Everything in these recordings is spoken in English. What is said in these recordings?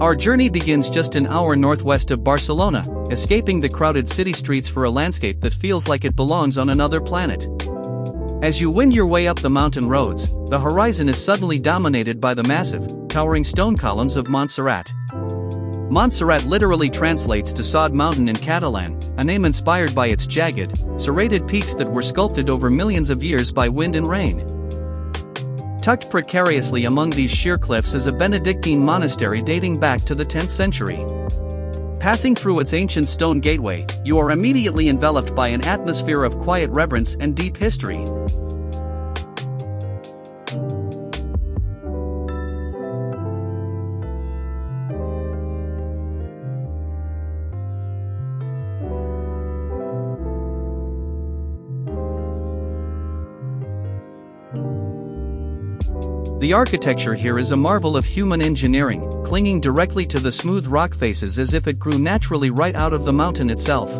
Our journey begins just an hour northwest of Barcelona, escaping the crowded city streets for a landscape that feels like it belongs on another planet. As you wind your way up the mountain roads, the horizon is suddenly dominated by the massive, towering stone columns of Montserrat. Montserrat literally translates to Sod Mountain in Catalan, a name inspired by its jagged, serrated peaks that were sculpted over millions of years by wind and rain. Tucked precariously among these sheer cliffs is a Benedictine monastery dating back to the 10th century. Passing through its ancient stone gateway, you are immediately enveloped by an atmosphere of quiet reverence and deep history. The architecture here is a marvel of human engineering, clinging directly to the smooth rock faces as if it grew naturally right out of the mountain itself.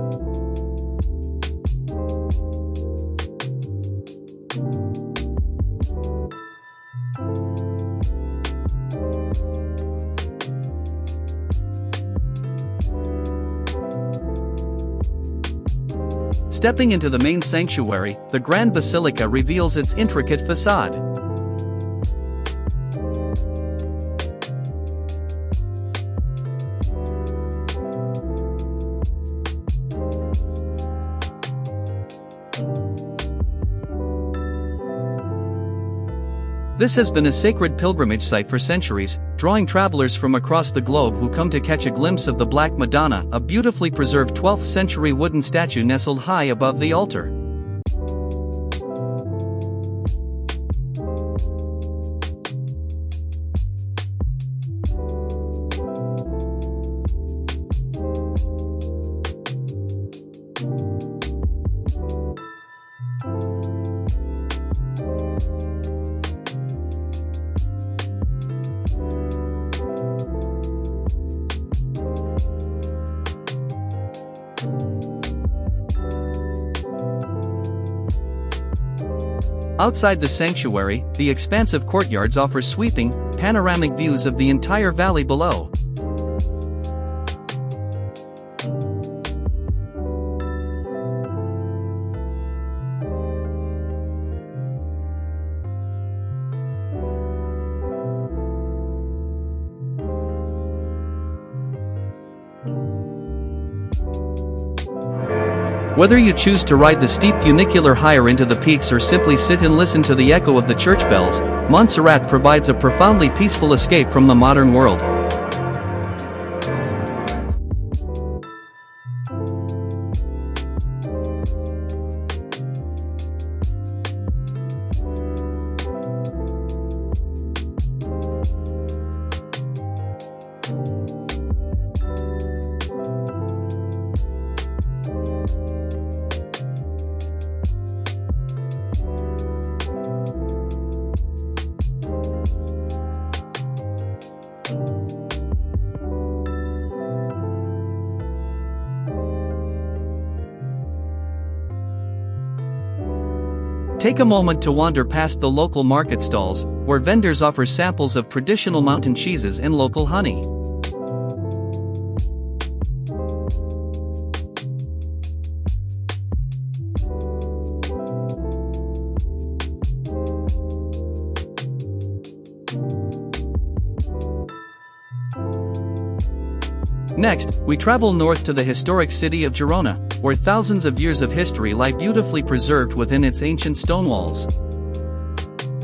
Stepping into the main sanctuary, the Grand Basilica reveals its intricate facade. This has been a sacred pilgrimage site for centuries, drawing travelers from across the globe who come to catch a glimpse of the Black Madonna, a beautifully preserved 12th century wooden statue nestled high above the altar. Outside the sanctuary, the expansive courtyards offer sweeping, panoramic views of the entire valley below. Whether you choose to ride the steep funicular higher into the peaks or simply sit and listen to the echo of the church bells, Montserrat provides a profoundly peaceful escape from the modern world. Take a moment to wander past the local market stalls, where vendors offer samples of traditional mountain cheeses and local honey. Next, we travel north to the historic city of Girona, where thousands of years of history lie beautifully preserved within its ancient stone walls.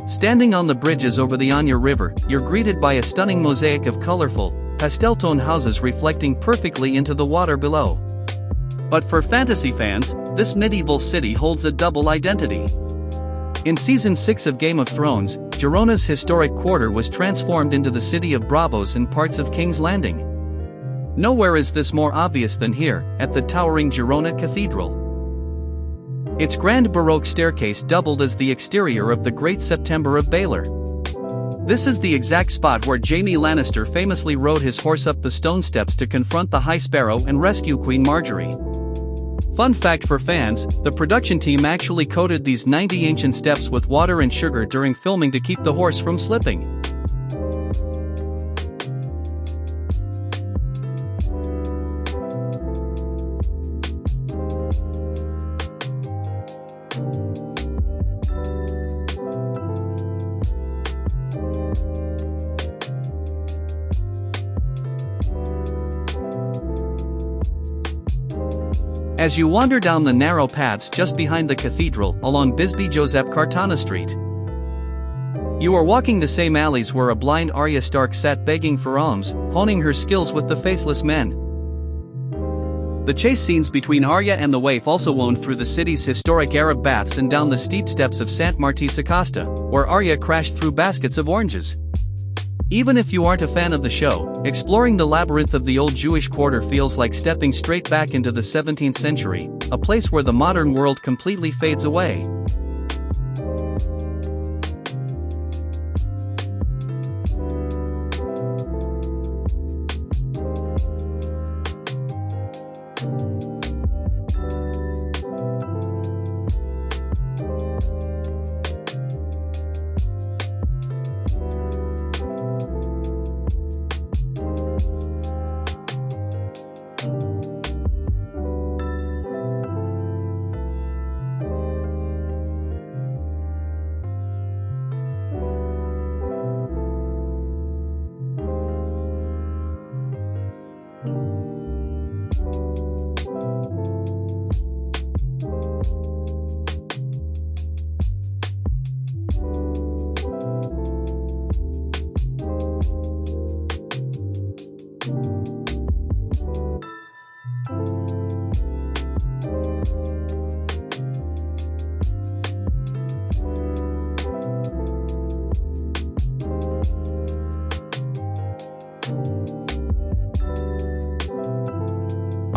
Standing on the bridges over the Anya River, you're greeted by a stunning mosaic of colorful, pastel-tone houses reflecting perfectly into the water below. But for fantasy fans, this medieval city holds a double identity. In Season 6 of Game of Thrones, Girona's historic quarter was transformed into the city of Braavos and parts of King's Landing. Nowhere is this more obvious than here, at the towering Girona Cathedral. Its grand Baroque staircase doubled as the exterior of the Great September of Baylor. This is the exact spot where Jaime Lannister famously rode his horse up the stone steps to confront the High Sparrow and rescue Queen Marjorie. Fun fact for fans, the production team actually coated these 90 ancient steps with water and sugar during filming to keep the horse from slipping. As you wander down the narrow paths just behind the cathedral along Bisbee Josep Cartana Street, you are walking the same alleys where a blind Arya Stark sat begging for alms, honing her skills with the faceless men. The chase scenes between Arya and the waif also wound through the city's historic Arab baths and down the steep steps of Sant Martí sa Costa, where Arya crashed through baskets of oranges. Even if you aren't a fan of the show, exploring the labyrinth of the old Jewish quarter feels like stepping straight back into the 17th century, a place where the modern world completely fades away.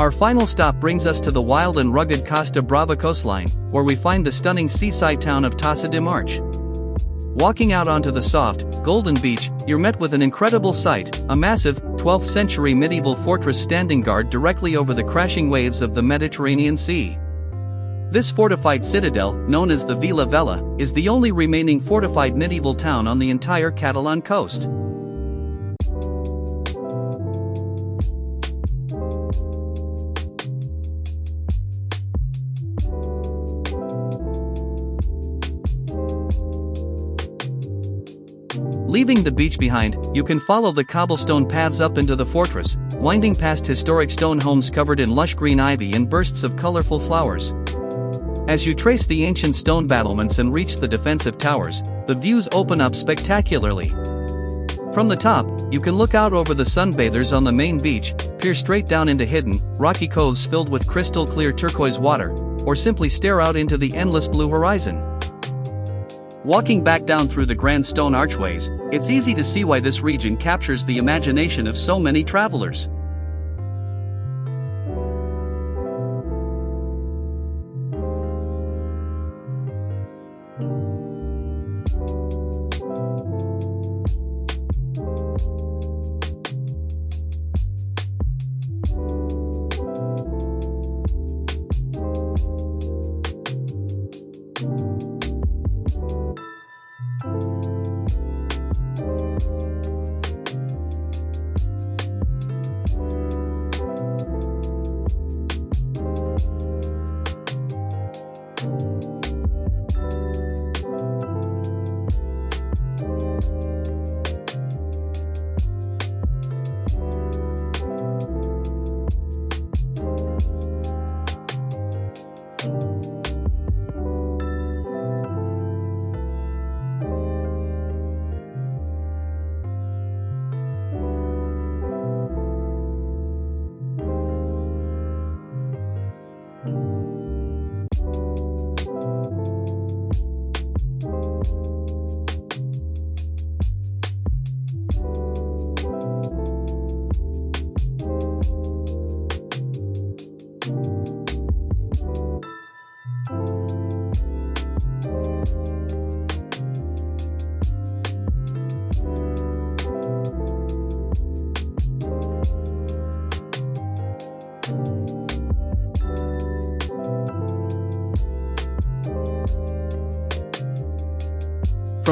Our final stop brings us to the wild and rugged Costa Brava coastline, where we find the stunning seaside town of Tossa de Mar. Walking out onto the soft, golden beach, you're met with an incredible sight, a massive, 12th century medieval fortress standing guard directly over the crashing waves of the Mediterranean Sea. This fortified citadel, known as the Villa, is the only remaining fortified medieval town on the entire Catalan coast. Leaving the beach behind, you can follow the cobblestone paths up into the fortress, winding past historic stone homes covered in lush green ivy and bursts of colorful flowers. As you trace the ancient stone battlements and reach the defensive towers, the views open up spectacularly. From the top, you can look out over the sunbathers on the main beach, peer straight down into hidden, rocky coves filled with crystal-clear turquoise water, or simply stare out into the endless blue horizon. Walking back down through the grand stone archways, it's easy to see why this region captures the imagination of so many travelers.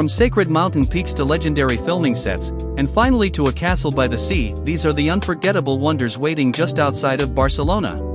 From sacred mountain peaks to legendary filming sets, and finally to a castle by the sea, these are the unforgettable wonders waiting just outside of Barcelona.